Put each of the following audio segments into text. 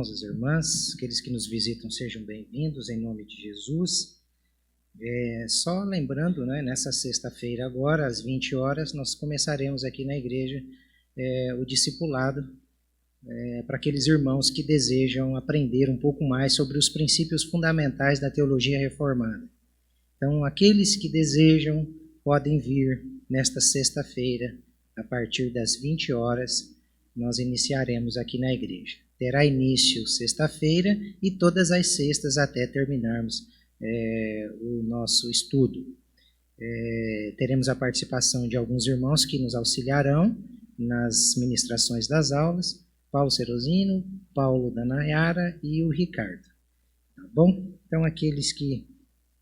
As irmãs, aqueles que nos visitam, sejam bem-vindos em nome de Jesus. Só lembrando, nessa sexta-feira agora, às 20 horas, nós começaremos aqui na igreja o discipulado para aqueles irmãos que desejam aprender um pouco mais sobre os princípios fundamentais da teologia reformada. Então, aqueles que desejam podem vir nesta sexta-feira, a partir das 20 horas, nós iniciaremos aqui na igreja. Terá início sexta-feira e todas as sextas até terminarmos o nosso estudo. Teremos a participação de alguns irmãos que nos auxiliarão nas ministrações das aulas, Paulo Serosino, Paulo da Nayara e o Ricardo. Tá bom? Então, aqueles que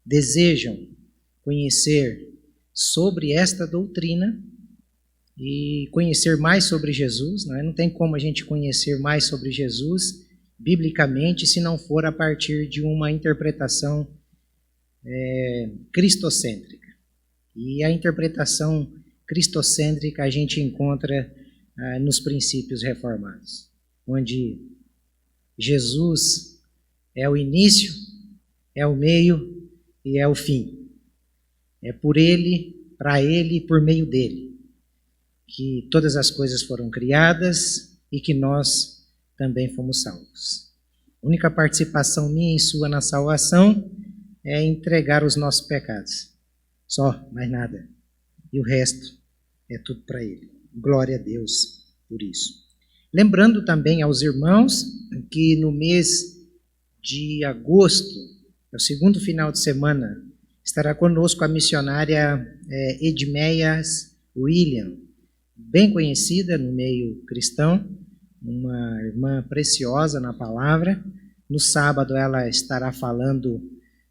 desejam conhecer sobre esta doutrina e conhecer mais sobre Jesus, não tem como a gente conhecer mais sobre Jesus biblicamente se não for a partir de uma interpretação cristocêntrica. E a interpretação cristocêntrica a gente encontra nos princípios reformados, onde Jesus é o início, é o meio e é o fim. É por Ele, para Ele e por meio dEle que todas as coisas foram criadas e que nós também fomos salvos. A única participação minha e sua na salvação é entregar os nossos pecados. Só, mais nada. E o resto é tudo para Ele. Glória a Deus por isso. Lembrando também aos irmãos que no mês de agosto, é o segundo final de semana, estará conosco a missionária Edmeias William, bem conhecida no meio cristão, uma irmã preciosa na palavra. No sábado ela estará falando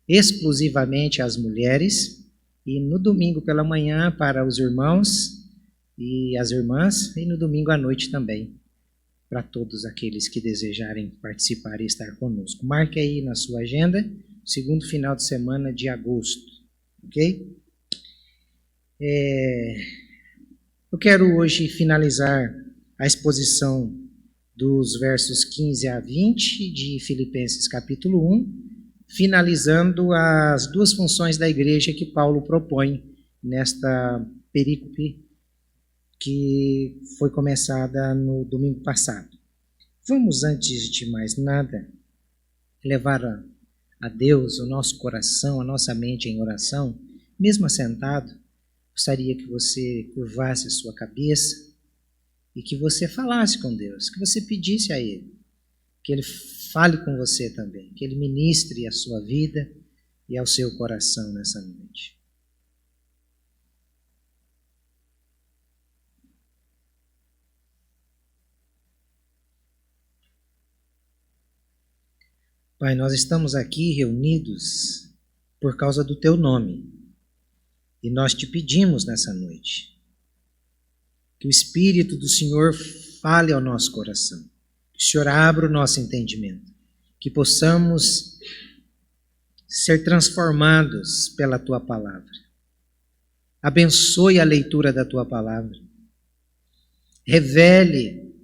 exclusivamente às mulheres e no domingo pela manhã para os irmãos e as irmãs e no domingo à noite também para todos aqueles que desejarem participar e estar conosco. Marque aí na sua agenda, segundo final de semana de agosto, ok? Eu quero hoje finalizar a exposição dos versos 15 a 20 de Filipenses capítulo 1, finalizando as duas funções da igreja que Paulo propõe nesta perícope que foi começada no domingo passado. Vamos, antes de mais nada, levar a Deus o nosso coração, a nossa mente em oração, mesmo assentado. Gostaria que você curvasse a sua cabeça e que você falasse com Deus, que você pedisse a Ele, que Ele fale com você também, que Ele ministre a sua vida e ao seu coração nessa noite. Pai, nós estamos aqui reunidos por causa do Teu nome. E nós te pedimos nessa noite que o Espírito do Senhor fale ao nosso coração, que o Senhor abra o nosso entendimento, que possamos ser transformados pela Tua palavra. Abençoe a leitura da Tua palavra. Revele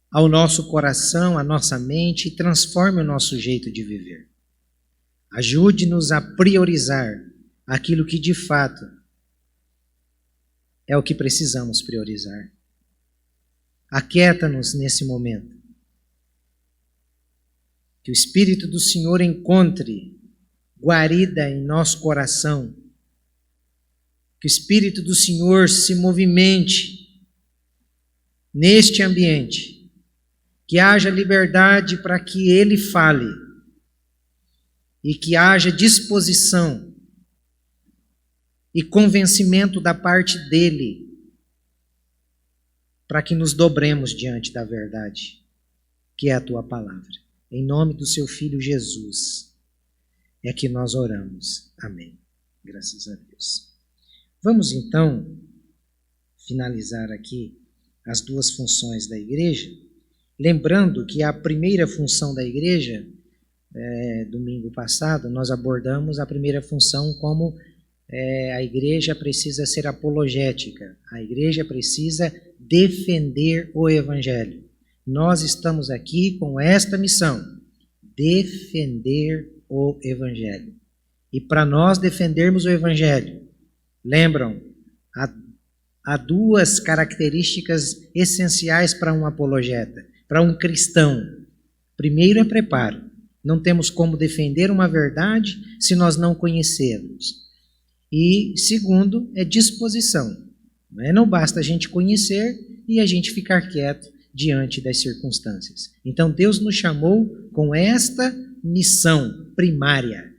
ao nosso coração, à nossa mente e transforme o nosso jeito de viver. Ajude-nos a priorizar aquilo que de fato é o que precisamos priorizar. Aquieta-nos nesse momento. Que o Espírito do Senhor encontre guarida em nosso coração. Que o Espírito do Senhor se movimente neste ambiente. Que haja liberdade para que Ele fale. E que haja disposição e convencimento da parte dEle, para que nos dobremos diante da verdade, que é a Tua palavra. Em nome do Seu Filho Jesus, é que nós oramos. Amém. Graças a Deus. Vamos então finalizar aqui as duas funções da igreja, lembrando que a primeira função da igreja, domingo passado, nós abordamos a primeira função como a igreja precisa ser apologética, a igreja precisa defender o evangelho. nós estamos aqui com esta missão: defender o Evangelho. E para nós defendermos o Evangelho, lembram, há duas características essenciais para um apologeta, para um cristão. Primeiro é preparo. Não temos como defender uma verdade se nós não conhecermos. E segundo é disposição. Não basta a gente conhecer e a gente ficar quieto diante das circunstâncias. Então Deus nos chamou com esta missão primária: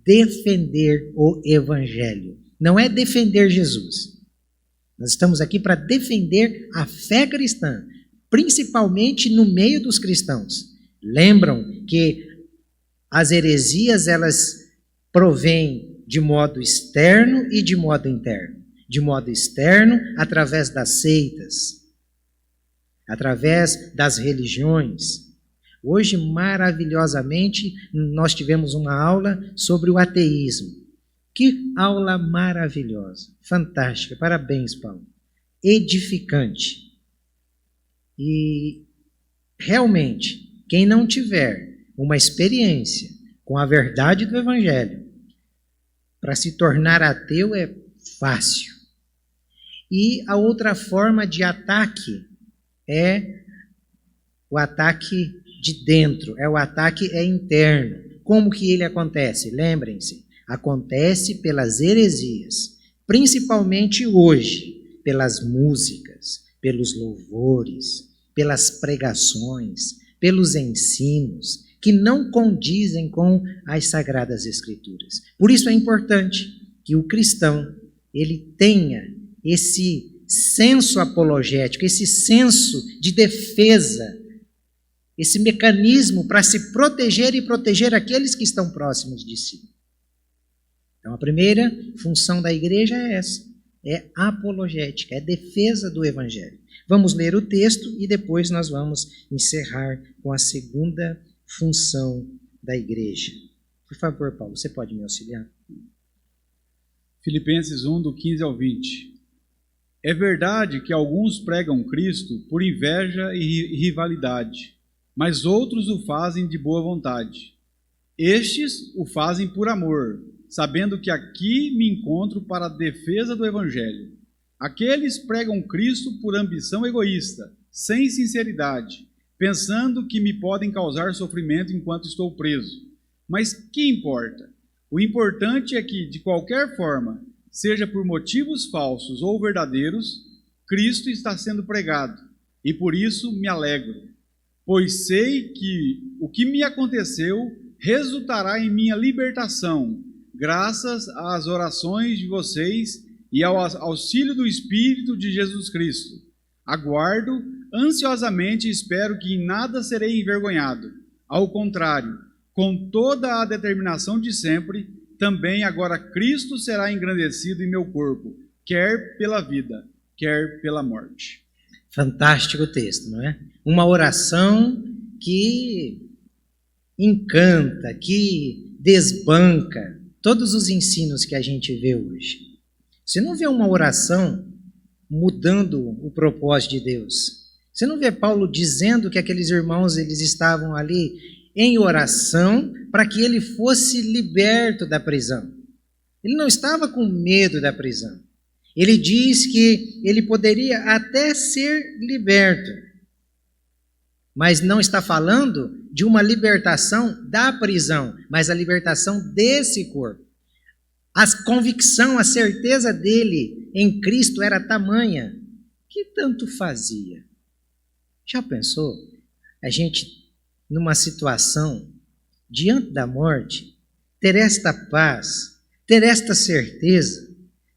defender o Evangelho. Não é defender Jesus. Nós estamos aqui para defender a fé cristã, principalmente no meio dos cristãos. Lembram que as heresias, elas provêm de modo externo e de modo interno. De modo externo, através das seitas, através das religiões. Hoje, maravilhosamente, nós tivemos uma aula sobre o ateísmo. Que aula maravilhosa, fantástica, parabéns, Paulo. Edificante. E, realmente, quem não tiver uma experiência com a verdade do Evangelho, para se tornar ateu é fácil. E a outra forma de ataque é o ataque de dentro, o ataque interno. Como que ele acontece? Lembrem-se, acontece pelas heresias, principalmente hoje, pelas músicas, pelos louvores, pelas pregações, pelos ensinos, que não condizem com as Sagradas Escrituras. Por isso é importante que o cristão ele tenha esse senso apologético, esse senso de defesa, esse mecanismo para se proteger e proteger aqueles que estão próximos de si. Então, a primeira função da igreja é essa, é apologética, é defesa do Evangelho. Vamos ler o texto e depois nós vamos encerrar com a segunda função da igreja. Por favor, Paulo, você pode me auxiliar? Filipenses 1, do 15 ao 20. É verdade que alguns pregam Cristo por inveja e rivalidade, mas outros o fazem de boa vontade. Estes o fazem por amor, sabendo que aqui me encontro para a defesa do Evangelho. Aqueles pregam Cristo por ambição egoísta, sem sinceridade, pensando que me podem causar sofrimento enquanto estou preso. Mas que importa? O importante é que, de qualquer forma, seja por motivos falsos ou verdadeiros, Cristo está sendo pregado, e por isso me alegro, pois sei que o que me aconteceu resultará em minha libertação, graças às orações de vocês e ao auxílio do Espírito de Jesus Cristo. Aguardo ansiosamente e espero que em nada serei envergonhado. Ao contrário, com toda a determinação de sempre, também agora Cristo será engrandecido em meu corpo, quer pela vida, quer pela morte. Fantástico texto, não é? Uma oração que encanta, que desbanca todos os ensinos que a gente vê hoje. Você não vê uma oração mudando o propósito de Deus. Você não vê Paulo dizendo que aqueles irmãos eles estavam ali em oração para que ele fosse liberto da prisão. Ele não estava com medo da prisão. Ele diz que ele poderia até ser liberto, mas não está falando de uma libertação da prisão, mas a libertação desse corpo. A convicção, a certeza dele em Cristo era tamanha que tanto fazia. Já pensou? A gente, numa situação, diante da morte, ter esta paz, ter esta certeza,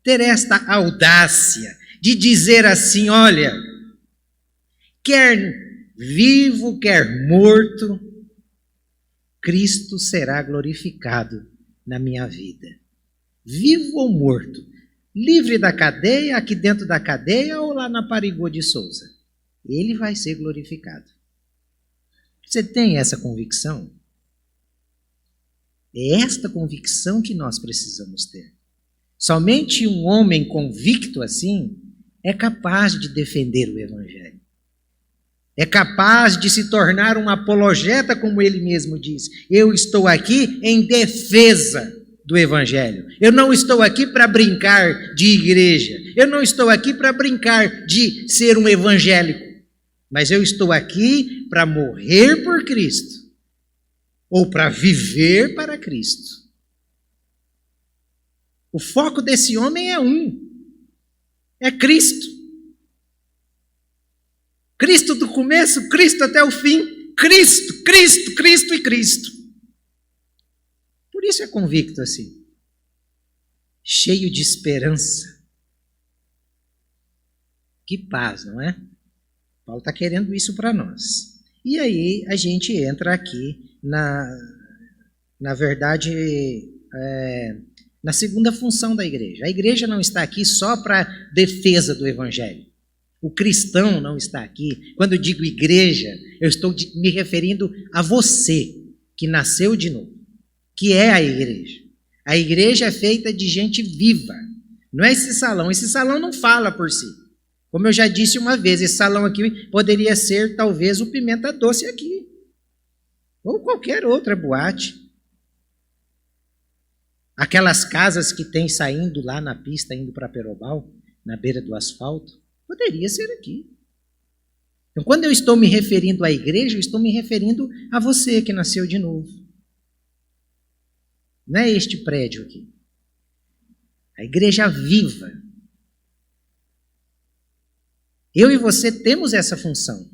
ter esta audácia de dizer assim, olha, quer vivo, quer morto, Cristo será glorificado na minha vida. Vivo ou morto, livre da cadeia, aqui dentro da cadeia ou lá na Parigô de Souza, ele vai ser glorificado. Você tem essa convicção? É esta convicção que nós precisamos ter. Somente um homem convicto assim é capaz de defender o Evangelho. É capaz de se tornar um apologeta, como ele mesmo diz. Eu estou aqui em defesa do Evangelho. Eu não estou aqui para brincar de igreja. Eu não estou aqui para brincar de ser um evangélico. Mas eu estou aqui para morrer por Cristo. Ou para viver para Cristo. O foco desse homem é um. É Cristo. Cristo do começo, Cristo até o fim. Cristo, Cristo, Cristo e Cristo. Por isso é convicto assim. Cheio de esperança. Que paz, não é? Paulo está querendo isso para nós. E aí a gente entra aqui na verdade, na segunda função da igreja. A igreja não está aqui só para defesa do Evangelho. O cristão não está aqui. Quando eu digo igreja, eu estou me referindo a você que nasceu de novo, que é a igreja. A igreja é feita de gente viva. Não é esse salão. Esse salão não fala por si. Como eu já disse uma vez, esse salão aqui poderia ser talvez o Pimenta Doce aqui. Ou qualquer outra boate. Aquelas casas que tem saindo lá na pista, indo para Perobal, na beira do asfalto. Poderia ser aqui. Então, quando eu estou me referindo à igreja, eu estou me referindo a você que nasceu de novo. Não é este prédio aqui. A igreja viva. Eu e você temos essa função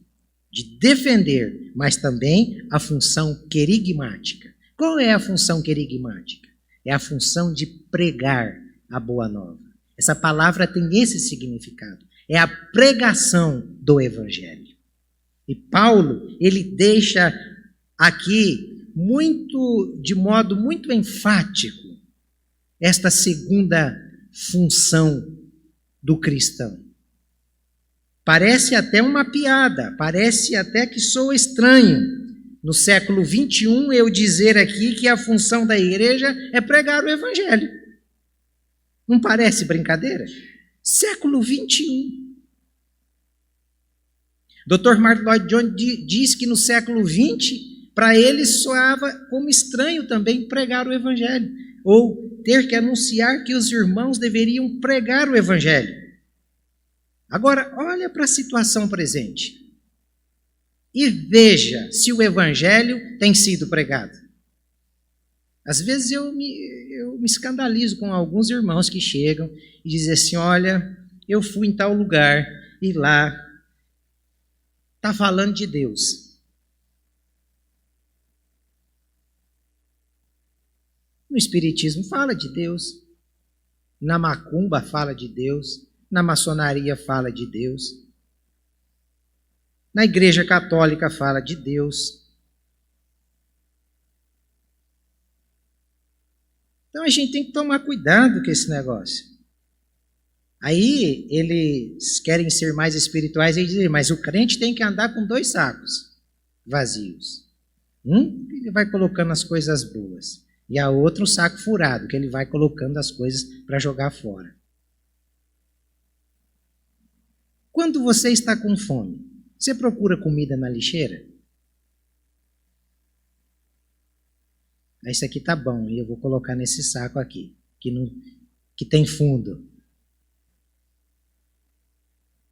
de defender, mas também a função querigmática. Qual é a função querigmática? É a função de pregar a boa nova. Essa palavra tem esse significado. É a pregação do Evangelho. E Paulo, ele deixa aqui de modo muito enfático esta segunda função do cristão. Parece até uma piada, parece até que soa estranho. No século 21, eu dizer aqui que a função da igreja é pregar o Evangelho. Não parece brincadeira? Século 21. Dr. Martin Lloyd Jones diz que no século 20, para ele soava como estranho também pregar o Evangelho, ou ter que anunciar que os irmãos deveriam pregar o Evangelho. Agora, olha para a situação presente e veja se o Evangelho tem sido pregado. Às vezes eu me escandalizo com alguns irmãos que chegam e dizem assim, olha, eu fui em tal lugar e lá está falando de Deus. No Espiritismo fala de Deus, na macumba fala de Deus, na maçonaria fala de Deus, na Igreja Católica fala de Deus. Então a gente tem que tomar cuidado com esse negócio. Aí eles querem ser mais espirituais e dizem, mas o crente tem que andar com 2 sacos vazios. Ele vai colocando as coisas boas, e a outro um saco furado, que ele vai colocando as coisas para jogar fora. Quando você está com fome, você procura comida na lixeira? Isso aqui tá bom, e eu vou colocar nesse saco aqui, que tem fundo.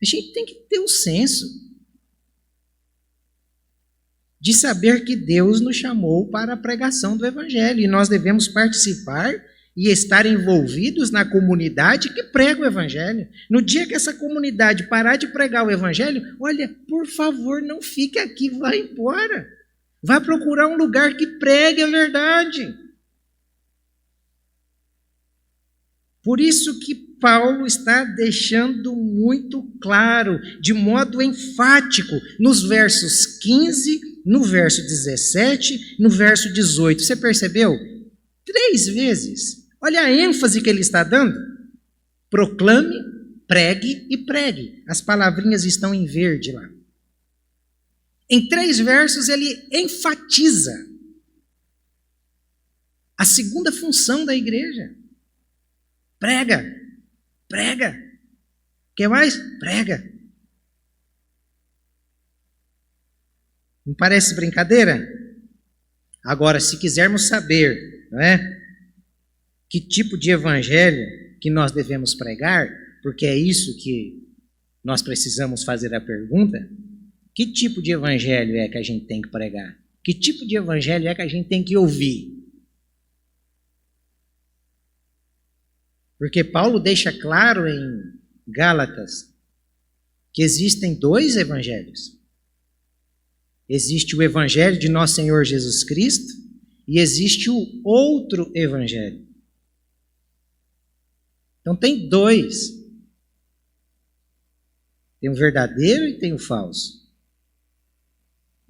A gente tem que ter o senso de saber que Deus nos chamou para a pregação do Evangelho, e nós devemos participar e estar envolvidos na comunidade que prega o Evangelho. No dia que essa comunidade parar de pregar o Evangelho, olha, por favor, não fique aqui, vá embora. Vá procurar um lugar que pregue a verdade. Por isso que Paulo está deixando muito claro, de modo enfático, nos versos 15, no verso 17, no verso 18. Você percebeu? 3 vezes. Olha a ênfase que ele está dando. Proclame, pregue e pregue. As palavrinhas estão em verde lá. Em 3 versos ele enfatiza a segunda função da igreja. Prega, prega. Quer mais? Prega. Não parece brincadeira? Agora, se quisermos saber, não é, que tipo de evangelho que nós devemos pregar, porque é isso que nós precisamos fazer a pergunta, que tipo de evangelho é que a gente tem que pregar? Que tipo de evangelho é que a gente tem que ouvir? Porque Paulo deixa claro em Gálatas que existem dois evangelhos. Existe o evangelho de nosso Senhor Jesus Cristo e existe o outro evangelho. Então tem dois. Tem o verdadeiro e tem o falso.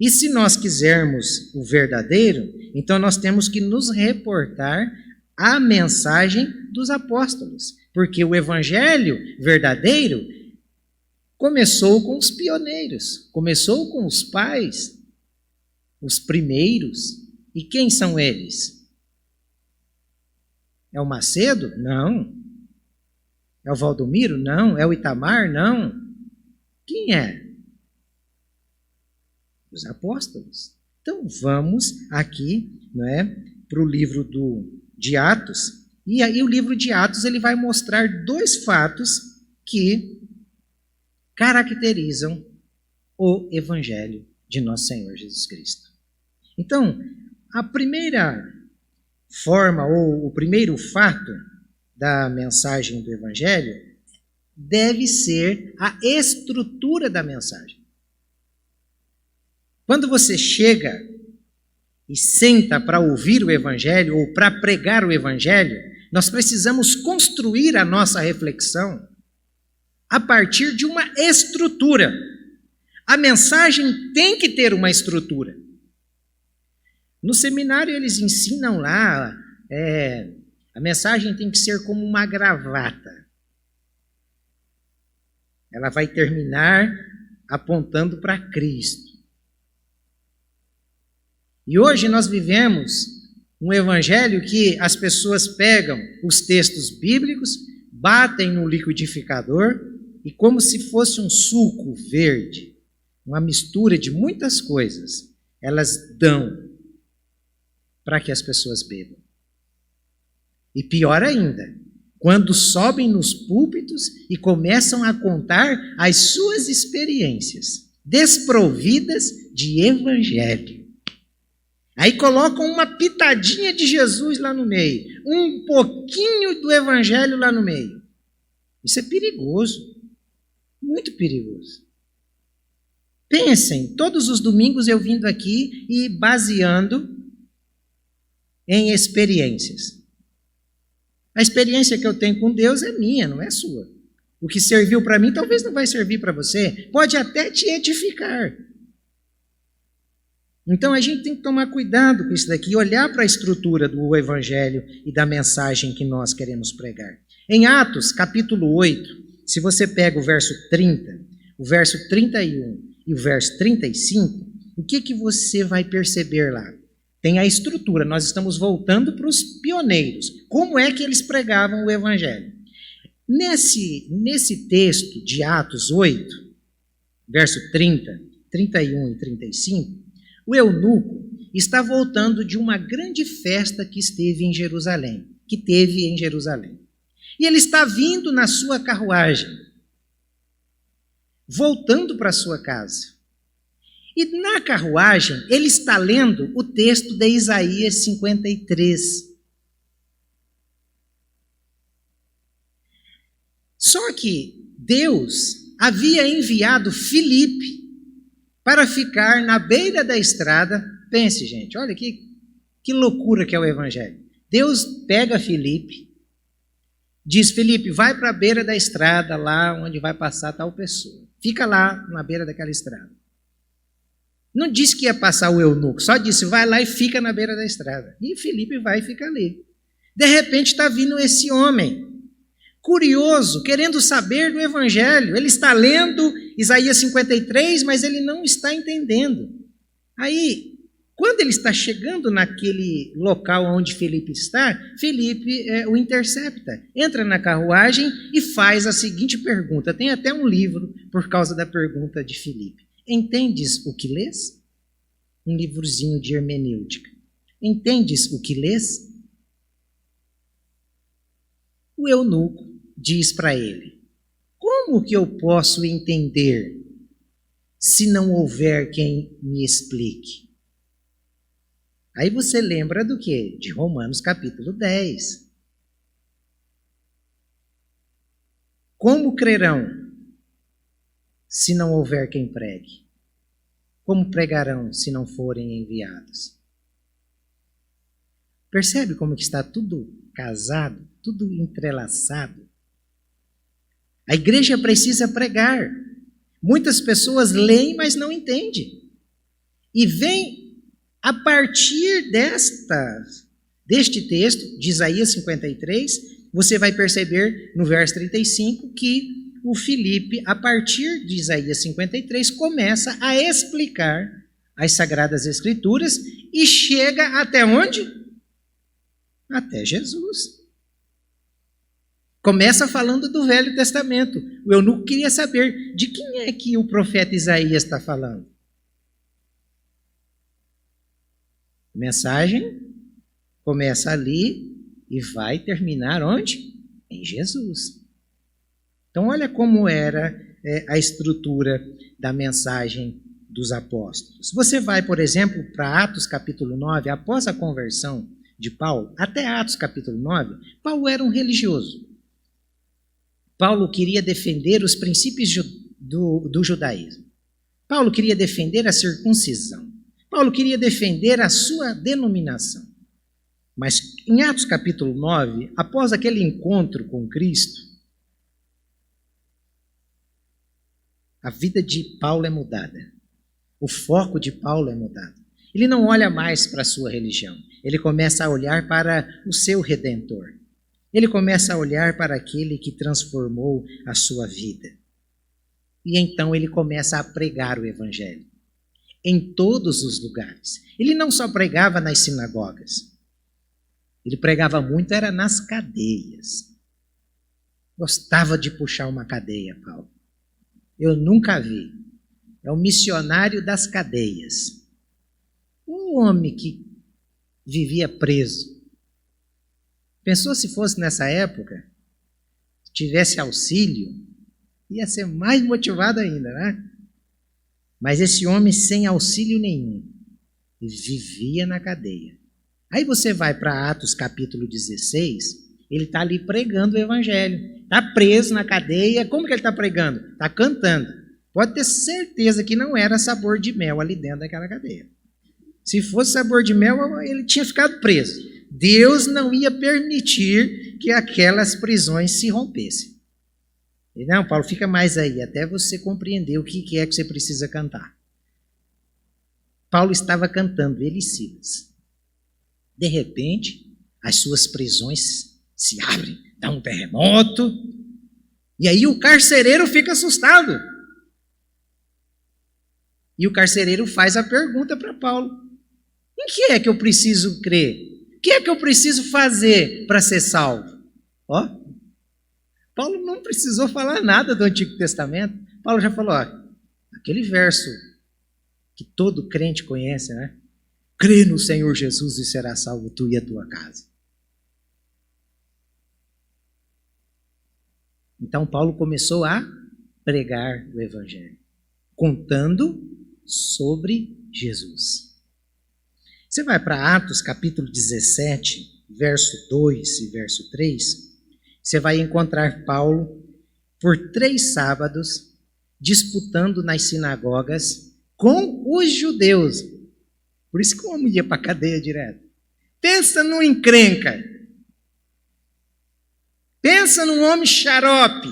E se nós quisermos o verdadeiro, então nós temos que nos reportar à mensagem dos apóstolos. Porque o evangelho verdadeiro começou com os pioneiros, começou com os pais, os primeiros. E quem são eles? É o Macedo? Não. É o Valdomiro? Não. É o Itamar? Não. Quem é? Os apóstolos. Então vamos aqui, não é, para o livro de Atos. E aí o livro de Atos ele vai mostrar dois fatos que caracterizam o evangelho de nosso Senhor Jesus Cristo. Então, a primeira forma ou o primeiro fato da mensagem do evangelho deve ser a estrutura da mensagem. Quando você chega e senta para ouvir o evangelho ou para pregar o evangelho, nós precisamos construir a nossa reflexão a partir de uma estrutura. A mensagem tem que ter uma estrutura. No seminário eles ensinam lá, a mensagem tem que ser como uma gravata. Ela vai terminar apontando para Cristo. E hoje nós vivemos um evangelho que as pessoas pegam os textos bíblicos, batem no liquidificador e como se fosse um suco verde, uma mistura de muitas coisas, elas dão para que as pessoas bebam. E pior ainda, quando sobem nos púlpitos e começam a contar as suas experiências, desprovidas de evangelho. Aí colocam uma pitadinha de Jesus lá no meio, um pouquinho do evangelho lá no meio. Isso é perigoso, muito perigoso. Pensem, todos os domingos eu vindo aqui e baseando em experiências. A experiência que eu tenho com Deus é minha, não é sua. O que serviu para mim talvez não vai servir para você, pode até te edificar. Então a gente tem que tomar cuidado com isso daqui, olhar para a estrutura do evangelho e da mensagem que nós queremos pregar. Em Atos, capítulo 8, se você pega o verso 30, o verso 31 e o verso 35, o que você vai perceber lá? Tem a estrutura, nós estamos voltando para os pioneiros. Como é que eles pregavam o evangelho? Nesse texto de Atos 8, verso 30, 31 e 35, o eunuco está voltando de uma grande festa que teve em Jerusalém. E ele está vindo na sua carruagem, voltando para a sua casa. E na carruagem, ele está lendo o texto de Isaías 53. Só que Deus havia enviado Filipe para ficar na beira da estrada. Pense, gente, olha que loucura que é o evangelho. Deus pega Filipe, diz, Filipe, vai para a beira da estrada, lá onde vai passar tal pessoa. Fica lá na beira daquela estrada. Não disse que ia passar o eunuco, só disse, vai lá e fica na beira da estrada. E Filipe vai e fica ali. De repente está vindo esse homem, curioso, querendo saber do evangelho. Ele está lendo Isaías 53, mas ele não está entendendo. Aí, quando ele está chegando naquele local onde Filipe está, Filipe o intercepta, entra na carruagem e faz a seguinte pergunta. Tem até um livro por causa da pergunta de Filipe. Entendes o que lês? um livrozinho de hermenêutica. Entendes o que lês? O eunuco diz para ele: como que eu posso entender se não houver quem me explique? Aí você lembra do quê? De Romanos capítulo 10. Como crerão se não houver quem pregue? Como pregarão se não forem enviados? Percebe como que está tudo casado, tudo entrelaçado? A igreja precisa pregar. Muitas pessoas leem, mas não entendem. E vem a partir deste texto, de Isaías 53, você vai perceber no verso 35 que o Filipe, a partir de Isaías 53, começa a explicar as Sagradas Escrituras e chega até onde? Até Jesus. Começa falando do Velho Testamento. O eunuco queria saber de quem é que o profeta Isaías está falando. A mensagem começa ali e vai terminar onde? Em Jesus. Então, olha como era a estrutura da mensagem dos apóstolos. Você vai, por exemplo, para Atos capítulo 9, após a conversão de Paulo, até Atos capítulo 9, Paulo era um religioso. Paulo queria defender os princípios do judaísmo. Paulo queria defender a circuncisão. Paulo queria defender a sua denominação. Mas em Atos capítulo 9, após aquele encontro com Cristo, a vida de Paulo é mudada. O foco de Paulo é mudado. Ele não olha mais para a sua religião. Ele começa a olhar para o seu Redentor. Ele começa a olhar para aquele que transformou a sua vida. E então ele começa a pregar o Evangelho em todos os lugares. Ele não só pregava nas sinagogas. Ele pregava muito, era nas cadeias. Gostava de puxar uma cadeia, Paulo. Eu nunca vi. É o missionário das cadeias. Um homem que vivia preso. Pensou se fosse nessa época, tivesse auxílio, ia ser mais motivado ainda, né? Mas esse homem sem auxílio nenhum, vivia na cadeia. Aí você vai para Atos capítulo 16, ele está ali pregando o evangelho. Está preso na cadeia. Como que ele está pregando? Está cantando. Pode ter certeza que não era sabor de mel ali dentro daquela cadeia. Se fosse sabor de mel, ele tinha ficado preso. Deus não ia permitir que aquelas prisões se rompessem. E não, Paulo, fica mais aí, até você compreender o que é que você precisa cantar. Paulo estava cantando, ele e Silas. De repente, as suas prisões se abrem, dá um terremoto, e aí o carcereiro fica assustado. E o carcereiro faz a pergunta para Paulo: em que é que eu preciso crer? O que é que eu preciso fazer para ser salvo? Ó, Paulo não precisou falar nada do Antigo Testamento. Paulo já falou, ó, aquele verso que todo crente conhece, né? Crê no Senhor Jesus e será salvo tu e a tua casa. Então Paulo começou a pregar o Evangelho, contando sobre Jesus. Você vai para Atos capítulo 17, verso 2 e verso 3, você vai encontrar Paulo por 3 sábados disputando nas sinagogas com os judeus. Por isso que o homem ia para a cadeia direto. Pensa num encrenca. Pensa num homem xarope.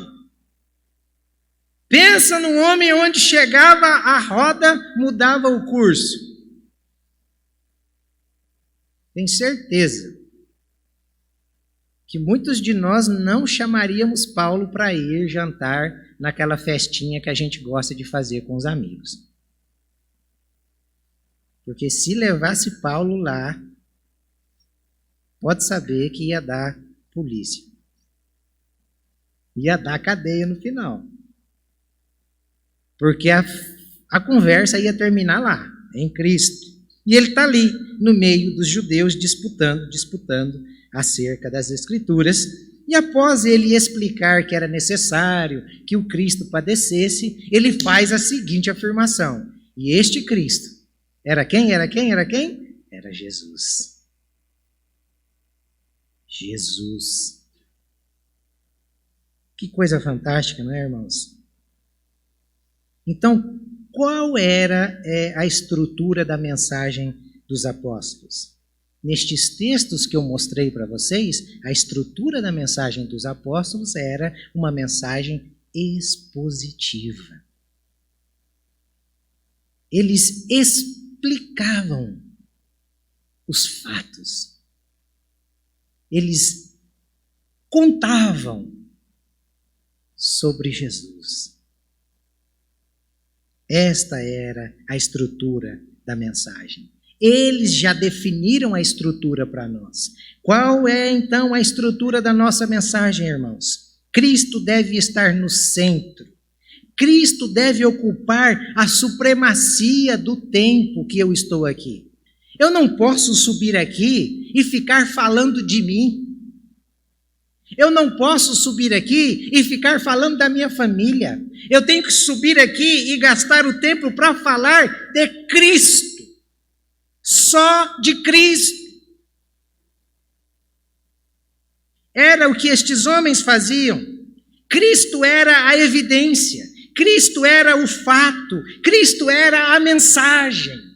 Pensa num homem onde chegava a roda, mudava o curso. Tenho certeza que muitos de nós não chamaríamos Paulo para ir jantar naquela festinha que a gente gosta de fazer com os amigos. Porque se levasse Paulo lá, pode saber que ia dar polícia. Ia dar cadeia no final. Porque a conversa ia terminar lá, em Cristo. E ele está ali, no meio dos judeus, disputando acerca das Escrituras. E após ele explicar que era necessário que o Cristo padecesse, ele faz a seguinte afirmação. E este Cristo era quem? Era quem? Era quem? Era Jesus. Jesus. Que coisa fantástica, não é, irmãos? Então, qual era a estrutura da mensagem dos apóstolos? Nestes textos que eu mostrei para vocês, a estrutura da mensagem dos apóstolos era uma mensagem expositiva. Eles explicavam os fatos. Eles contavam sobre Jesus. Esta era a estrutura da mensagem. Eles já definiram a estrutura para nós. Qual é, então, a estrutura da nossa mensagem, irmãos? Cristo deve estar no centro. Cristo deve ocupar a supremacia do tempo que eu estou aqui. Eu não posso subir aqui e ficar falando de mim. Eu não posso subir aqui e ficar falando da minha família. Eu tenho que subir aqui e gastar o tempo para falar de Cristo. Só de Cristo. Era o que estes homens faziam. Cristo era a evidência. Cristo era o fato. Cristo era a mensagem.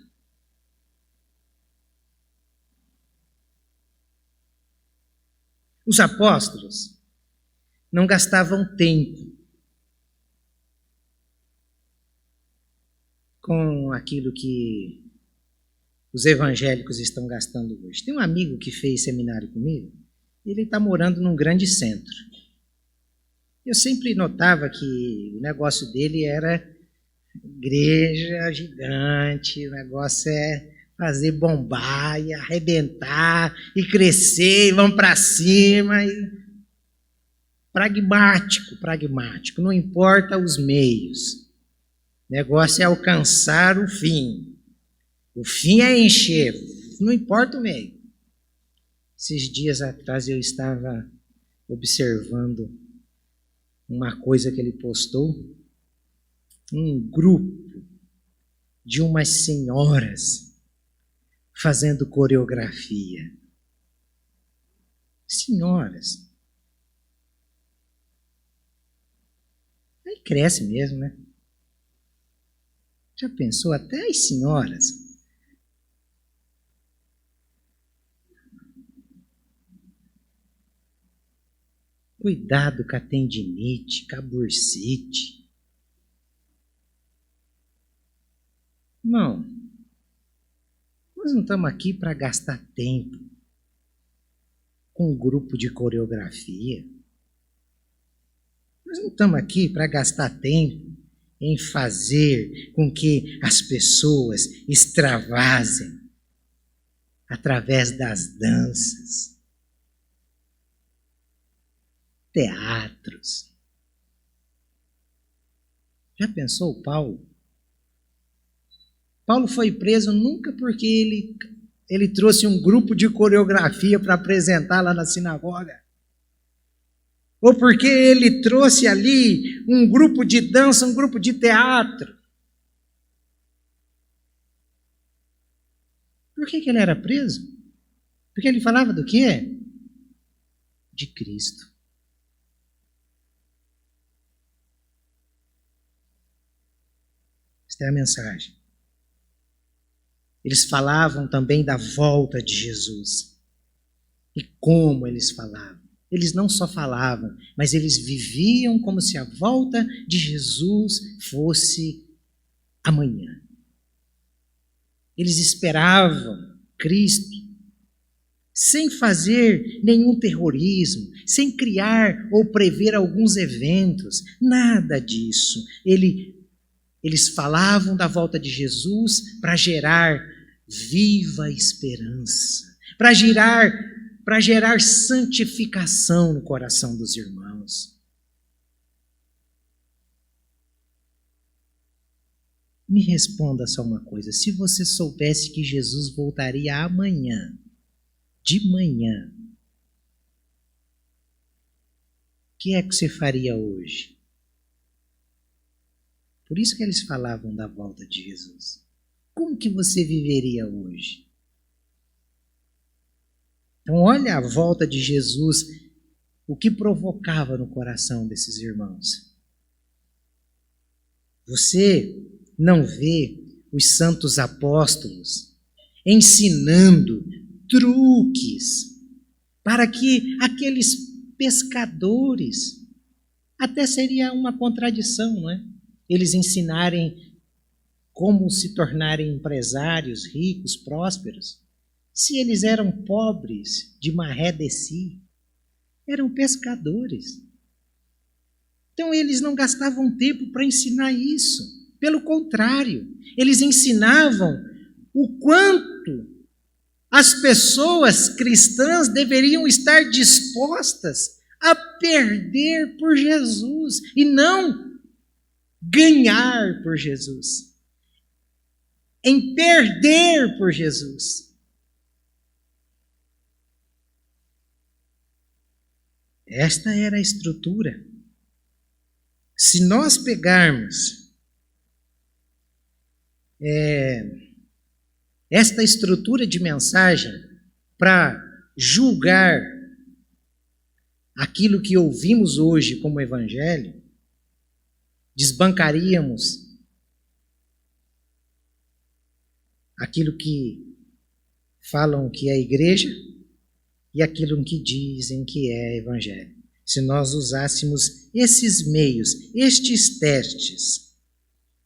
Os apóstolos não gastavam tempo com aquilo que os evangélicos estão gastando hoje. Tem um amigo que fez seminário comigo, ele está morando num grande centro. Eu sempre notava que o negócio dele era igreja gigante, o negócio é fazer bombar e arrebentar e crescer e vamos para cima. Pragmático, não importa os meios. O negócio é alcançar o fim. O fim é encher, não importa o meio. Esses dias atrás eu estava observando uma coisa que ele postou, um grupo de umas senhoras fazendo coreografia. Senhoras. Aí cresce mesmo, né? Já pensou? Até as senhoras. Cuidado com a tendinite, com a bursite. Não. Nós não estamos aqui para gastar tempo com um grupo de coreografia. Nós não estamos aqui para gastar tempo em fazer com que as pessoas extravasem através das danças, teatros. Já pensou o Paulo? Paulo foi preso nunca porque ele trouxe um grupo de coreografia para apresentar lá na sinagoga. Ou porque ele trouxe ali um grupo de dança, um grupo de teatro. Por que ele era preso? Porque ele falava do quê? De Cristo. Esta é a mensagem. Eles falavam também da volta de Jesus. E como eles falavam. Eles não só falavam, mas eles viviam como se a volta de Jesus fosse amanhã. Eles esperavam Cristo, sem fazer nenhum terrorismo, sem criar ou prever alguns eventos, nada disso. Eles falavam da volta de Jesus para gerar viva esperança, para gerar santificação no coração dos irmãos. Me responda só uma coisa. Se você soubesse que Jesus voltaria amanhã, de manhã, o que é que você faria hoje? Por isso que eles falavam da volta de Jesus. Como que você viveria hoje? Então, olha a volta de Jesus, o que provocava no coração desses irmãos. Você não vê os santos apóstolos ensinando truques para que aqueles pescadores, até seria uma contradição, não é? Eles ensinarem como se tornarem empresários, ricos, prósperos, se eles eram pobres de maré de si, eram pescadores. Então eles não gastavam tempo para ensinar isso. Pelo contrário, eles ensinavam o quanto as pessoas cristãs deveriam estar dispostas a perder por Jesus e não ganhar por Jesus. Em perder por Jesus. Esta era a estrutura. Se nós pegarmos esta estrutura de mensagem para julgar aquilo que ouvimos hoje como evangelho, desbancaríamos aquilo que falam que é igreja e aquilo que dizem que é evangelho. Se nós usássemos esses meios, estes testes,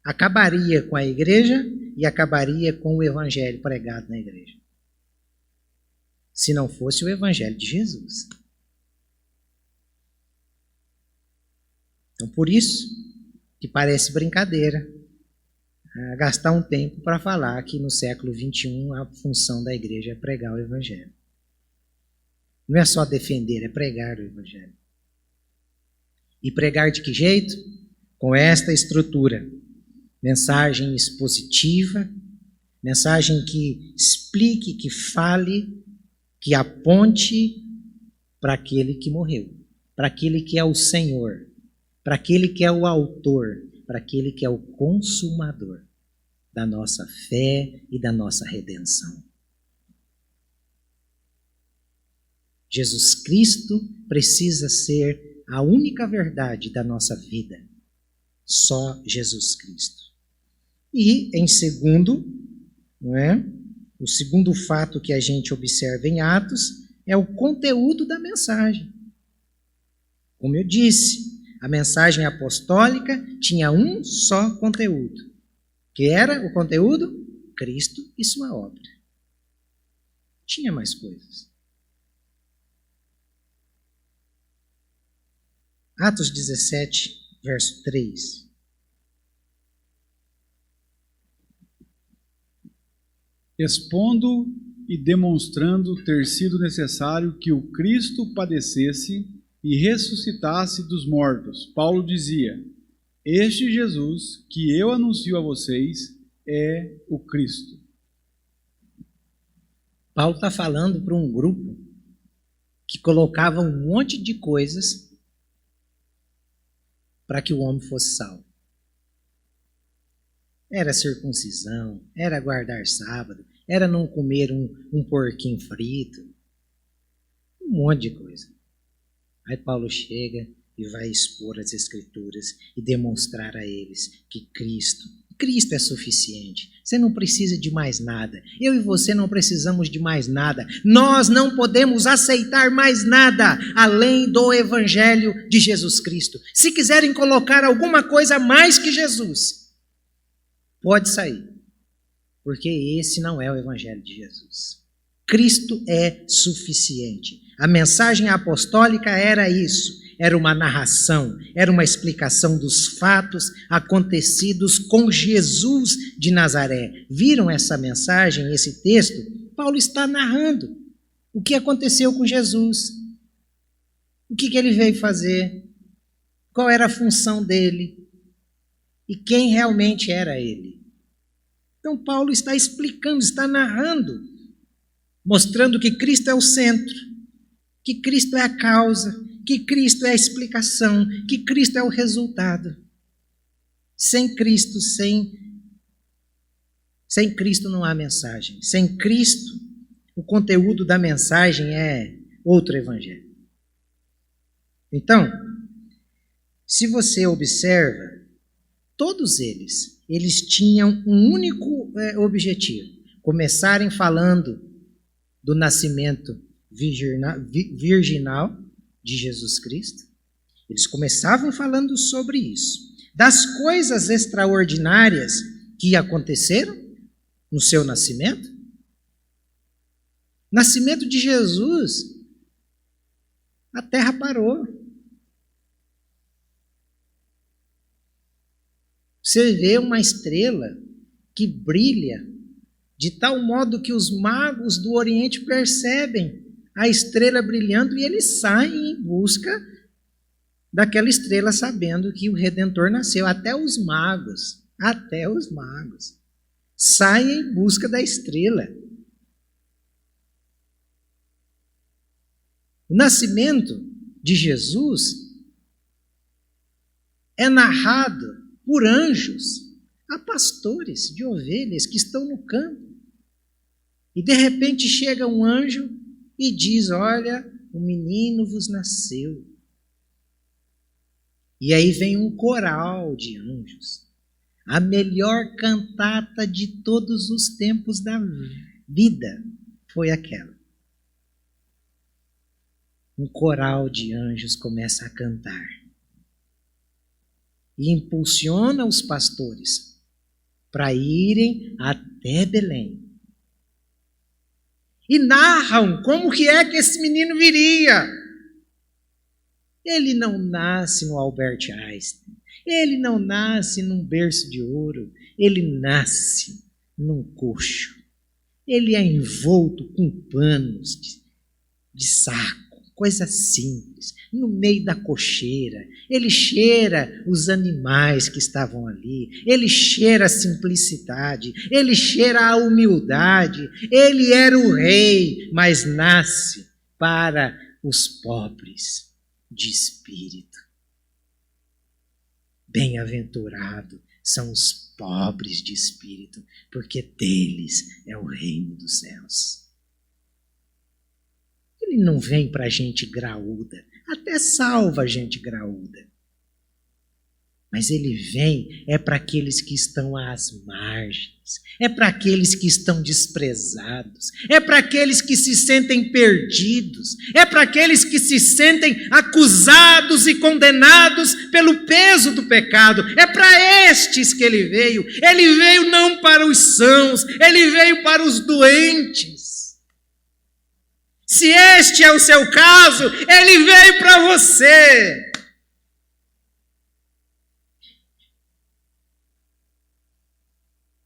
acabaria com a igreja e acabaria com o evangelho pregado na igreja. Se não fosse o evangelho de Jesus. Então, por isso que parece brincadeira gastar um tempo para falar que no século XXI a função da igreja é pregar o evangelho. Não é só defender, é pregar o evangelho. E pregar de que jeito? Com esta estrutura. Mensagem expositiva, mensagem que explique, que fale, que aponte para aquele que morreu, para aquele que é o Senhor, para aquele que é o autor, para aquele que é o consumador da nossa fé e da nossa redenção. Jesus Cristo precisa ser a única verdade da nossa vida. Só Jesus Cristo. E, em segundo, o segundo fato que a gente observa em Atos é o conteúdo da mensagem. Como eu disse, a mensagem apostólica tinha um só conteúdo. Que era o conteúdo? Cristo e sua obra. Tinha mais coisas. Atos 17, verso 3. Expondo e demonstrando ter sido necessário que o Cristo padecesse e ressuscitasse dos mortos, Paulo dizia: este Jesus que eu anuncio a vocês é o Cristo. Paulo está falando para um grupo que colocava um monte de coisas para que o homem fosse salvo. Era circuncisão, era guardar sábado, era não comer um porquinho frito, um monte de coisa. Aí Paulo chega e vai expor as Escrituras e demonstrar a eles que Cristo é suficiente. Você não precisa de mais nada. Eu e você não precisamos de mais nada. Nós não podemos aceitar mais nada além do Evangelho de Jesus Cristo. Se quiserem colocar alguma coisa a mais que Jesus, pode sair. Porque esse não é o Evangelho de Jesus. Cristo é suficiente. A mensagem apostólica era isso. Era uma narração, era uma explicação dos fatos acontecidos com Jesus de Nazaré. Viram essa mensagem, esse texto? Paulo está narrando o que aconteceu com Jesus. O que ele veio fazer? Qual era a função dele? E quem realmente era ele? Então, Paulo está explicando, está narrando, mostrando que Cristo é o centro, que Cristo é a causa, que Cristo é a explicação, que Cristo é o resultado. Sem Cristo, sem Cristo não há mensagem. Sem Cristo, o conteúdo da mensagem é outro evangelho. Então, se você observa, todos eles tinham um único objetivo: começarem falando do nascimento virginal de Jesus Cristo. Eles começavam falando sobre isso, das coisas extraordinárias que aconteceram no seu nascimento. Nascimento de Jesus, a terra parou. Você vê uma estrela que brilha de tal modo que os magos do Oriente percebem a estrela brilhando e eles saem em busca daquela estrela, sabendo que o Redentor nasceu. Até os magos saem em busca da estrela. O nascimento de Jesus é narrado por anjos a pastores de ovelhas que estão no campo. E de repente chega um anjo e diz: olha, um menino vos nasceu. E aí vem um coral de anjos. A melhor cantata de todos os tempos da vida foi aquela. Um coral de anjos começa a cantar. E impulsiona os pastores para irem até Belém. E narram como que é que esse menino viria. Ele não nasce no Albert Einstein. Ele não nasce num berço de ouro. Ele nasce num coxo. Ele é envolto com panos de saco, coisa simples, no meio da cocheira. Ele cheira os animais que estavam ali. Ele cheira a simplicidade. Ele cheira a humildade. Ele era o rei, mas nasce para os pobres de espírito. Bem-aventurado são os pobres de espírito, porque deles é o reino dos céus. Ele não vem para gente graúda, até salva a gente graúda. Mas ele vem para aqueles que estão às margens, para aqueles que estão desprezados, para aqueles que se sentem perdidos, para aqueles que se sentem acusados e condenados pelo peso do pecado. É para estes que ele veio. Ele veio não para os sãos, ele veio para os doentes. Se este é o seu caso, ele veio para você.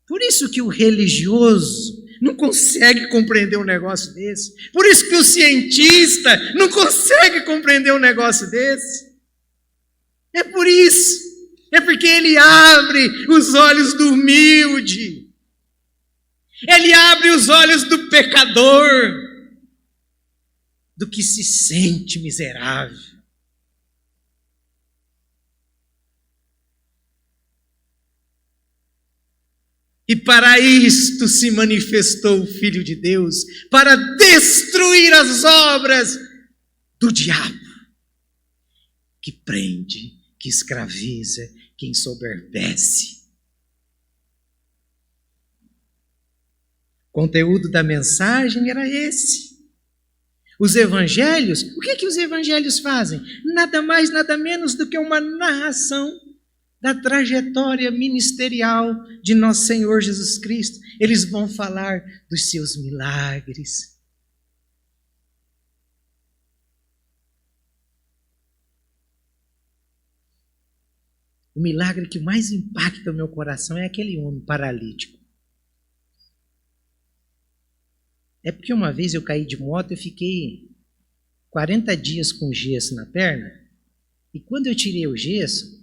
Por isso que o religioso não consegue compreender um negócio desse. Por isso que o cientista não consegue compreender um negócio desse. É por isso. É porque ele abre os olhos do humilde. Ele abre os olhos do pecador, do que se sente miserável. E para isto se manifestou o Filho de Deus, para destruir as obras do diabo, que prende, que escraviza, que ensoberbece. O conteúdo da mensagem era esse. Os evangelhos, o que os evangelhos fazem? Nada mais, nada menos do que uma narração da trajetória ministerial de nosso Senhor Jesus Cristo. Eles vão falar dos seus milagres. O milagre que mais impacta o meu coração é aquele homem paralítico. É porque uma vez eu caí de moto e fiquei 40 dias com gesso na perna. E quando eu tirei o gesso,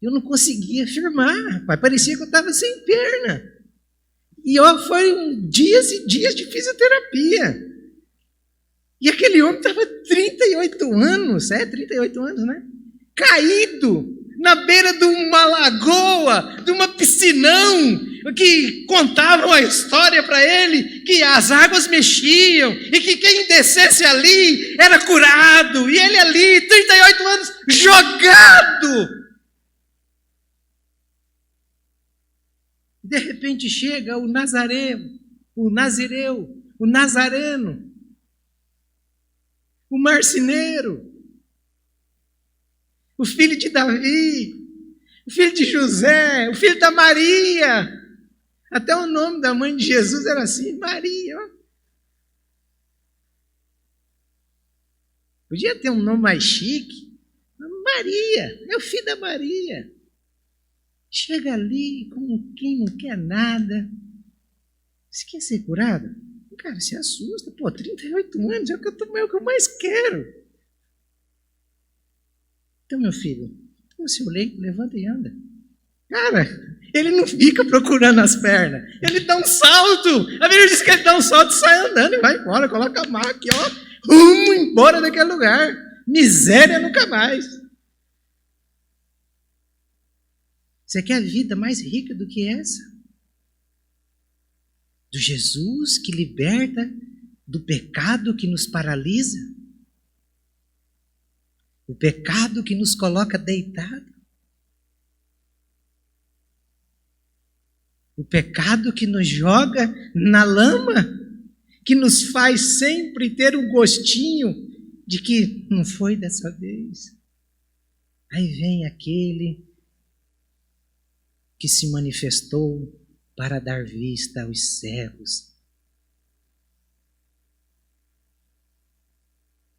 eu não conseguia firmar, rapaz. Parecia que eu estava sem perna. E foram dias e dias de fisioterapia. E aquele homem estava 38 anos, 38 anos, né? Caído na beira de uma lagoa, de uma piscinão, que contavam a história para ele, que as águas mexiam, e que quem descesse ali era curado, e ele ali, 38 anos, jogado. De repente chega o Nazareno, o Nazareno, o marceneiro, o filho de Davi, o filho de José, o filho da Maria. Até o nome da mãe de Jesus era assim, Maria. Podia ter um nome mais chique. Maria, é o filho da Maria. Chega ali como quem não quer nada. Você quer ser curado? Cara, se assusta. 38 anos é o que eu mais quero. Então, meu filho, toma seu leito, levanta e anda. Cara, ele não fica procurando as pernas. Ele dá um salto. A Bíblia diz que ele dá um salto, sai andando e vai embora. Coloca a mão aqui, rumo embora daquele lugar. Miséria nunca mais. Você quer a vida mais rica do que essa? Do Jesus que liberta do pecado que nos paralisa? O pecado que nos coloca deitado? O pecado que nos joga na lama? Que nos faz sempre ter um gostinho de que não foi dessa vez. Aí vem aquele que se manifestou para dar vista aos cegos.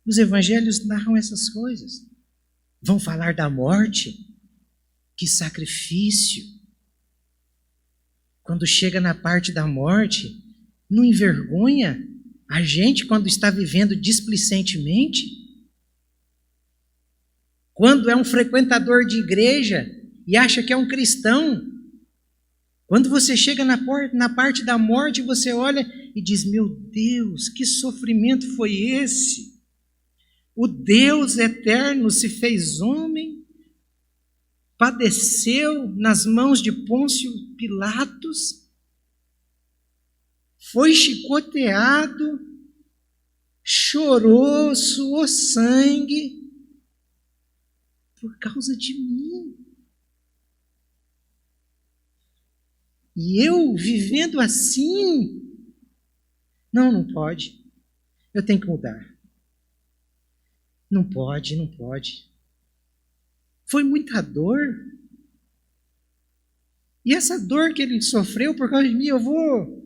Os evangelhos narram essas coisas. Vão falar da morte. Que sacrifício. Quando chega na parte da morte, não envergonha a gente quando está vivendo displicentemente? Quando é um frequentador de igreja e acha que é um cristão? Quando você chega na parte da morte, você olha e diz, meu Deus, que sofrimento foi esse? O Deus eterno se fez homem, padeceu nas mãos de Pôncio Pilatos, foi chicoteado, chorou, suou sangue por causa de mim. E eu vivendo assim? Não pode. Eu tenho que mudar. Não pode. Foi muita dor. E essa dor que ele sofreu por causa de mim, eu vou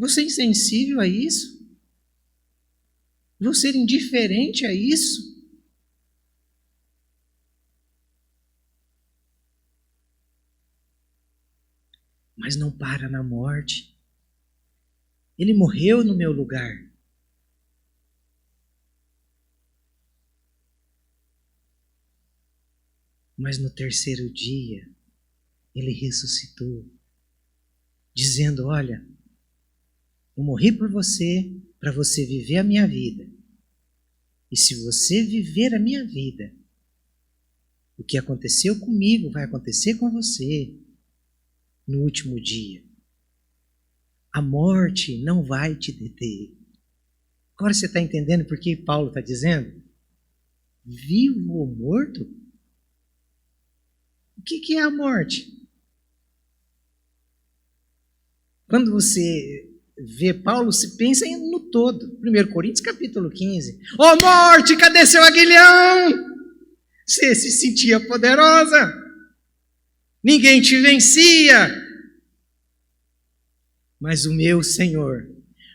ser insensível a isso? Vou ser indiferente a isso? Mas não para na morte. Ele morreu no meu lugar. Mas no terceiro dia, ele ressuscitou, dizendo, olha, eu morri por você, para você viver a minha vida. E se você viver a minha vida, o que aconteceu comigo vai acontecer com você no último dia. A morte não vai te deter. Agora você está entendendo por que Paulo está dizendo? Vivo ou morto? O que é a morte? Quando você vê Paulo, se pensa no todo. 1 Coríntios capítulo 15. Ó morte, cadê seu aguilhão? Você se sentia poderosa. Ninguém te vencia. Mas o meu Senhor,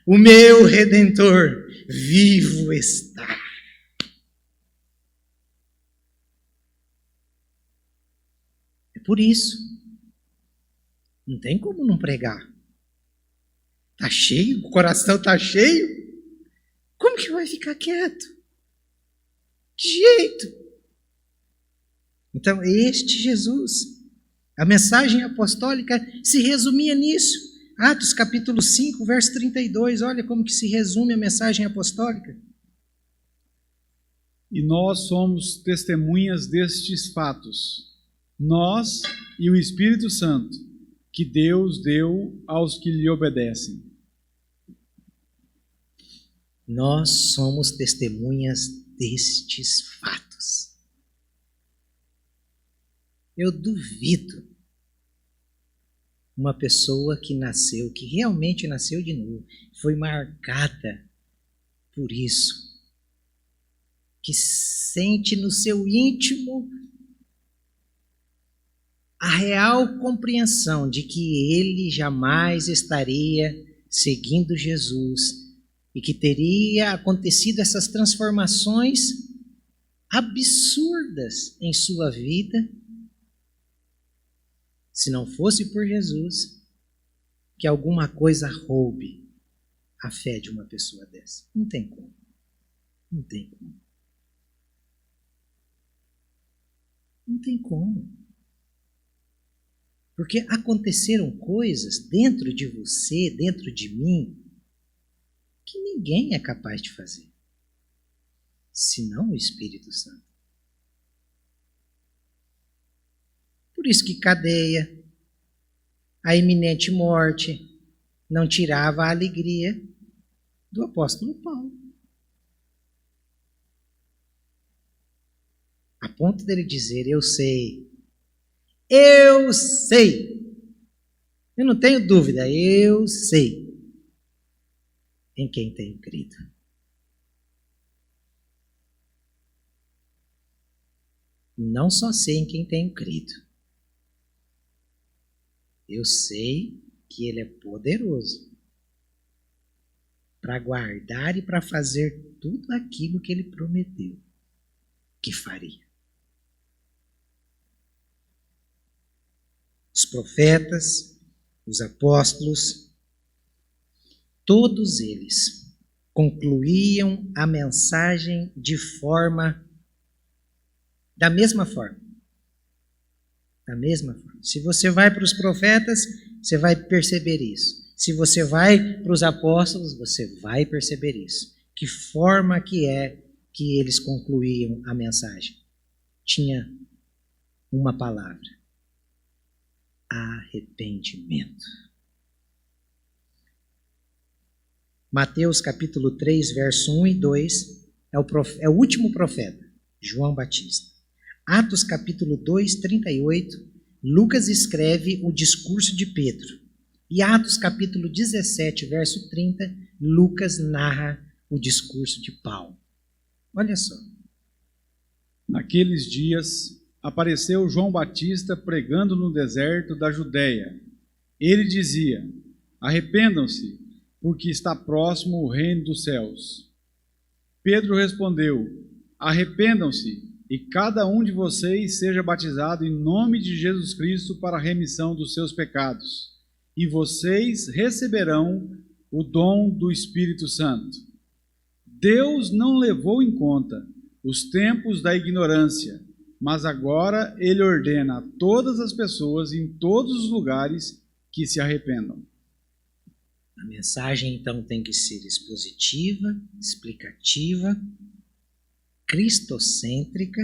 o meu Redentor, vivo está. É por isso. Não tem como não pregar. Está cheio, o coração está cheio. Como que vai ficar quieto? Que jeito? Então, este Jesus, A mensagem apostólica se resumia nisso. Atos capítulo 5, verso 32, olha como que se resume a mensagem apostólica. E nós somos testemunhas destes fatos, nós e o Espírito Santo, que Deus deu aos que lhe obedecem. Nós somos testemunhas destes fatos. Eu duvido uma pessoa que nasceu, que realmente nasceu de novo, foi marcada por isso, que sente no seu íntimo a real compreensão de que ele jamais estaria seguindo Jesus e que teria acontecido essas transformações absurdas em sua vida se não fosse por Jesus, que alguma coisa roube a fé de uma pessoa dessa. Não tem como. Não tem como. Não tem como. Porque aconteceram coisas dentro de você, dentro de mim, que ninguém é capaz de fazer, senão o Espírito Santo. Por isso que cadeia, a iminente morte, não tirava a alegria do apóstolo Paulo. A ponto dele dizer, eu sei, eu não tenho dúvida, eu sei em quem tenho crido. Não só sei em quem tenho crido, eu sei que Ele é poderoso para guardar e para fazer tudo aquilo que Ele prometeu que faria. Os profetas, os apóstolos, todos eles concluíam a mensagem da mesma forma. Da mesma forma. Se você vai para os profetas, você vai perceber isso. Se você vai para os apóstolos, você vai perceber isso. Que forma que é que eles concluíam a mensagem? Tinha uma palavra: arrependimento. Mateus capítulo 3, verso 1 e 2 é o último profeta, João Batista. Atos capítulo 2, 38, Lucas escreve o discurso de Pedro. E Atos capítulo 17, verso 30, Lucas narra o discurso de Paulo. Olha só. Naqueles dias apareceu João Batista pregando no deserto da Judéia. Ele dizia: arrependam-se, porque está próximo o reino dos céus. Pedro respondeu: arrependam-se, e cada um de vocês seja batizado em nome de Jesus Cristo para a remissão dos seus pecados, e vocês receberão o dom do Espírito Santo. Deus não levou em conta os tempos da ignorância, mas agora Ele ordena a todas as pessoas em todos os lugares que se arrependam. A mensagem, então, tem que ser expositiva, explicativa, cristocêntrica,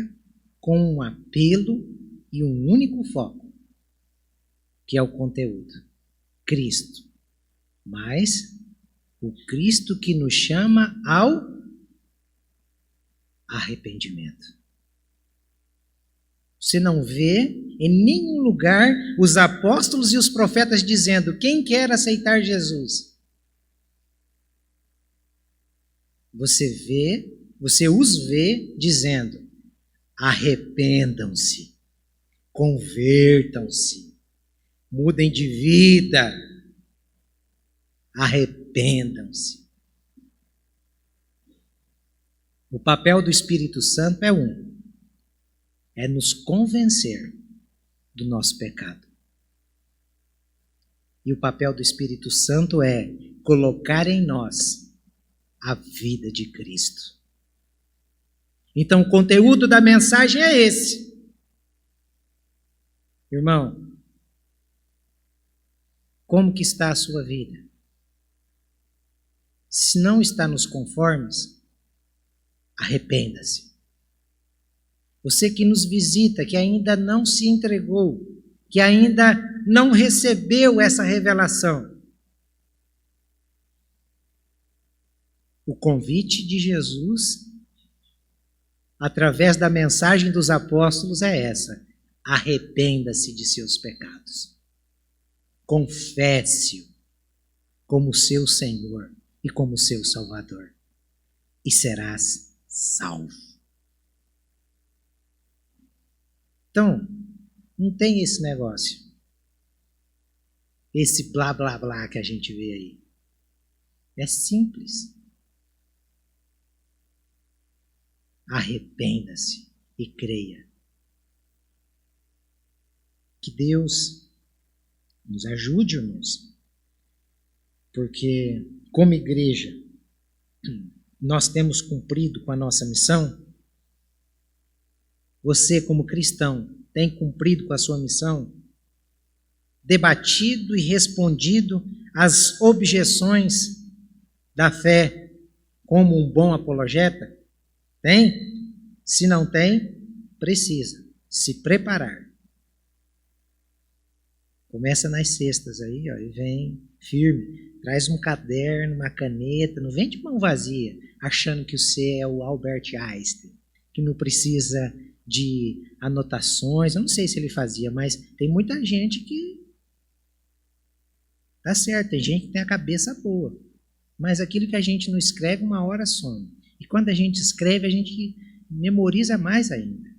com um apelo e um único foco, que é o conteúdo: Cristo. Mas o Cristo que nos chama ao arrependimento. Você não vê em nenhum lugar os apóstolos e os profetas dizendo: quem quer aceitar Jesus? Você os vê dizendo: arrependam-se, convertam-se, mudem de vida, arrependam-se. O papel do Espírito Santo é nos convencer do nosso pecado. E o papel do Espírito Santo é colocar em nós a vida de Cristo. Então, o conteúdo da mensagem é esse. Irmão, Como que está a sua vida? Se não está nos conformes, arrependa-se. Você que nos visita, que ainda não se entregou, que ainda não recebeu essa revelação, o convite de Jesus, através da mensagem dos apóstolos, é essa: arrependa-se de seus pecados. Confesse-o como seu Senhor e como seu Salvador, e serás salvo. Então, não tem esse negócio, esse blá blá blá que a gente vê aí. É simples. Arrependa-se e creia. Que Deus nos ajude, irmãos, porque como igreja nós temos cumprido com a nossa missão. Você, como cristão, tem cumprido com a sua missão? Debatido e respondido às objeções da fé como um bom apologeta? Tem? Se não tem, precisa se preparar. Começa nas sextas aí, ó, e vem firme. Traz um caderno, uma caneta, não vem de mão vazia, achando que você é o Albert Einstein, que não precisa de anotações. Eu não sei se ele fazia, mas tem muita gente que tá certo, tem gente que tem a cabeça boa, mas aquilo que a gente não escreve, uma hora some. E quando a gente escreve, a gente memoriza mais ainda.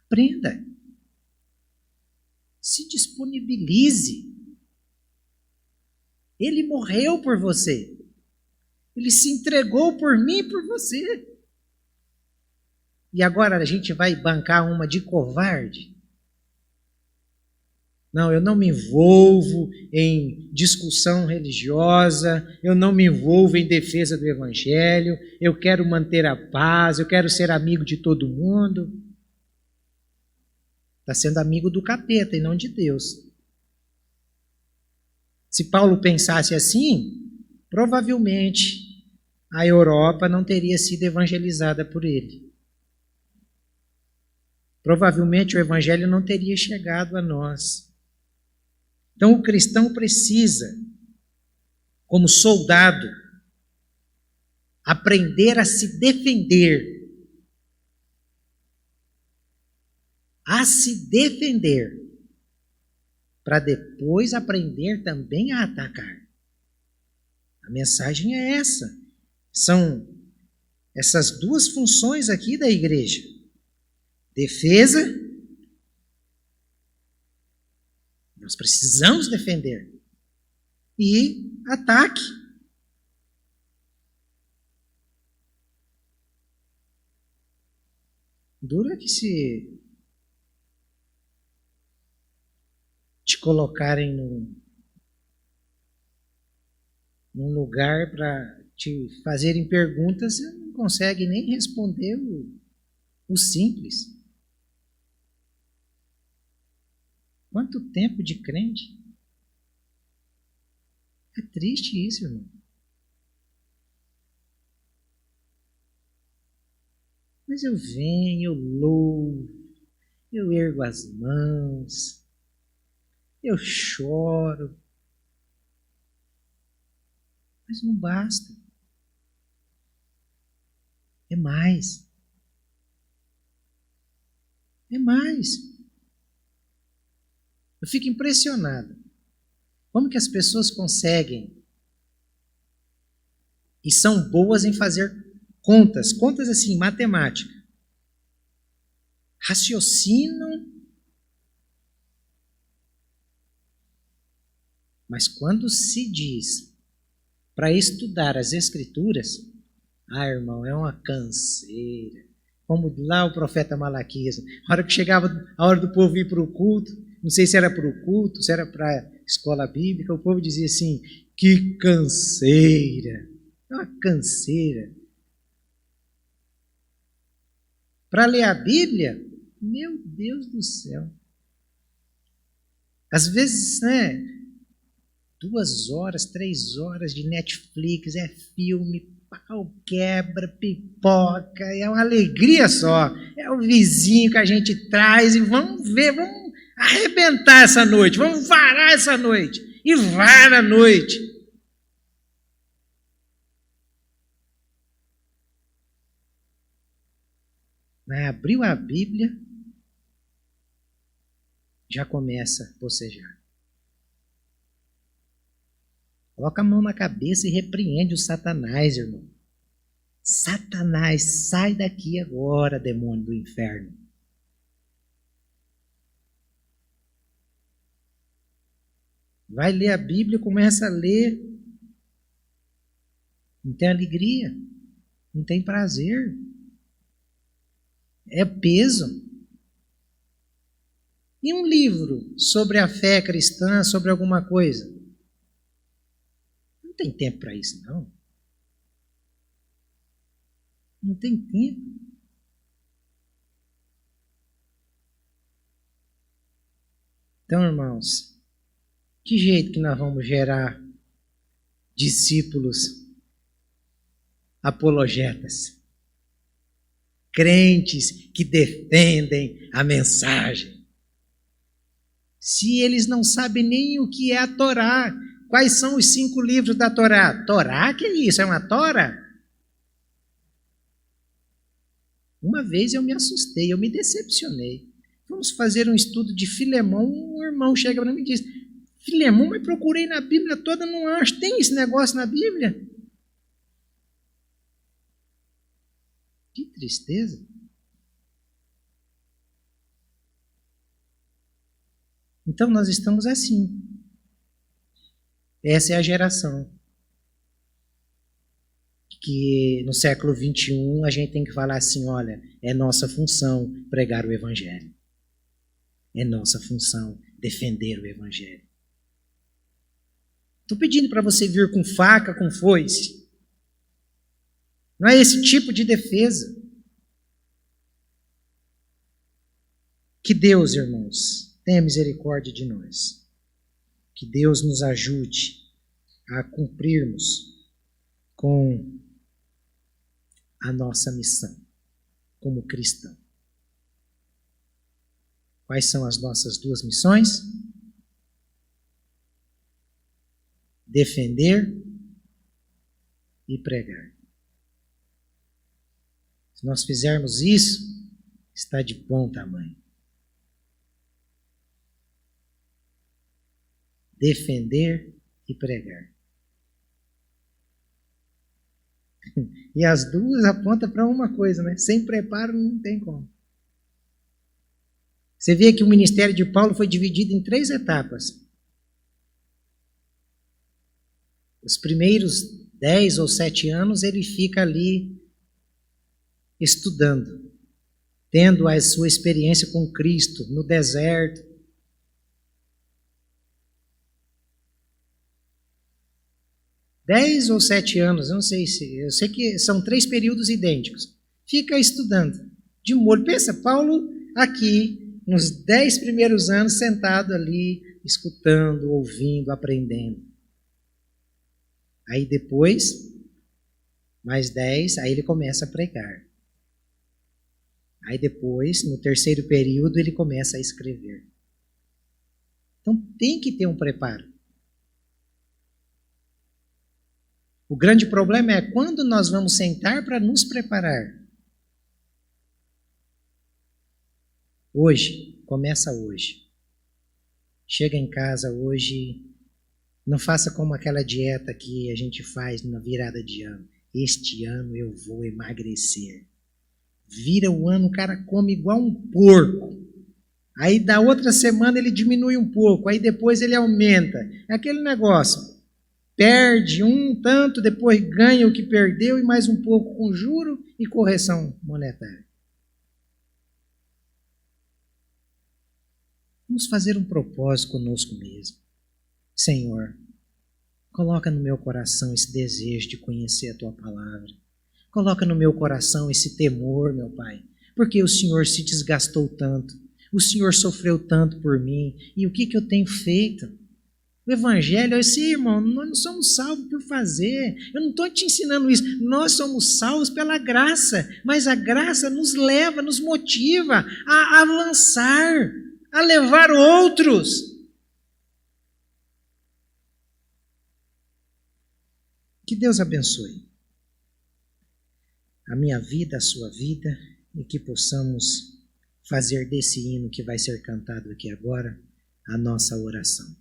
Aprenda. Se disponibilize. Ele morreu por você. Ele se entregou por mim e por você. E agora a gente vai bancar uma de covarde? Não, eu não me envolvo em discussão religiosa, eu não me envolvo em defesa do Evangelho, eu quero manter a paz, eu quero ser amigo de todo mundo. Está sendo amigo do capeta e não de Deus. Se Paulo pensasse assim, provavelmente a Europa não teria sido evangelizada por ele. Provavelmente o Evangelho não teria chegado a nós. Então o cristão precisa, como soldado, aprender a se defender. A se defender, para depois aprender também a atacar. A mensagem é essa. São essas duas funções aqui da igreja. Defesa, nós precisamos defender, e ataque. Dura que se te colocarem num lugar para te fazerem perguntas, você não consegue nem responder o simples. Quanto tempo de crente? É triste isso, irmão. Mas eu venho, eu louvo, eu ergo as mãos, eu choro. Mas não basta. É mais. É mais. Eu fico impressionado. Como que as pessoas conseguem e são boas em fazer contas assim, matemática. Raciocinam, mas quando se diz para estudar as Escrituras, irmão, é uma canseira. Como lá o profeta Malaquias, a hora que chegava a hora do povo ir para o culto, não sei se era para o culto, se era para a escola bíblica, o povo dizia assim, que canseira, é uma canseira. Para ler a Bíblia, meu Deus do céu. Às vezes, né, 2 horas, 3 horas de Netflix, é filme, pau quebra, pipoca, é uma alegria só. É o vizinho que a gente traz e vamos ver, vamos arrebentar essa noite, vamos varar essa noite. E vara a noite. Mas abriu a Bíblia, já começa a bocejar. Coloca a mão na cabeça e repreende o Satanás, irmão. Satanás, sai daqui agora, demônio do inferno. Vai ler a Bíblia, começa a ler. Não tem alegria, não tem prazer. É peso. E um livro sobre a fé cristã, sobre alguma coisa? Não tem tempo para isso, não. Não tem tempo. Então, irmãos, que jeito que nós vamos gerar discípulos apologetas? Crentes que defendem a mensagem. Se eles não sabem nem o que é a Torá, quais são os 5 livros da Torá? Torá, que é isso? É uma Tora? Uma vez eu me assustei, eu me decepcionei. Vamos fazer um estudo de Filemão, um irmão chega para mim e diz, Filemão, mas procurei na Bíblia toda, não acho, tem esse negócio na Bíblia? Que tristeza. Então nós estamos assim. Essa é a geração que no século 21 a gente tem que falar assim, olha, é nossa função pregar o Evangelho. É nossa função defender o Evangelho. Estou pedindo para você vir com faca, com foice. Não é esse tipo de defesa. Que Deus, irmãos, tenha misericórdia de nós. Que Deus nos ajude a cumprirmos com a nossa missão como cristão. Quais são as nossas 2 missões? Defender e pregar. Se nós fizermos isso, está de bom tamanho. Defender e pregar. E as 2 apontam para uma coisa, né? Sem preparo não tem como. Você vê que o ministério de Paulo foi dividido em 3 etapas. Os primeiros 10 ou 7 anos ele fica ali estudando, tendo a sua experiência com Cristo no deserto. Dez ou 7 anos, eu não sei se... Eu sei que são 3 períodos idênticos. Fica estudando, de molho. Pensa, Paulo aqui, nos 10 primeiros anos, sentado ali, escutando, ouvindo, aprendendo. Aí depois, mais 10, aí ele começa a pregar. Aí depois, no 3º período, ele começa a escrever. Então tem que ter um preparo. O grande problema é quando nós vamos sentar para nos preparar. Hoje, começa hoje. Chega em casa hoje, não faça como aquela dieta que a gente faz na virada de ano. Este ano eu vou emagrecer. Vira o ano, o cara come igual um porco. Aí da outra semana ele diminui um pouco, aí depois ele aumenta. É aquele negócio. Perde um tanto, depois ganha o que perdeu e mais um pouco com juro e correção monetária. Vamos fazer um propósito conosco mesmo. Senhor, coloca no meu coração esse desejo de conhecer a Tua palavra. Coloca no meu coração esse temor, meu Pai, porque o Senhor se desgastou tanto. O Senhor sofreu tanto por mim. E o que eu tenho feito? O Evangelho é assim, irmão, nós não somos salvos por fazer. Eu não estou te ensinando isso. Nós somos salvos pela graça. Mas a graça nos leva, nos motiva a avançar, a levar outros. Que Deus abençoe a minha vida, a sua vida, e que possamos fazer desse hino que vai ser cantado aqui agora a nossa oração.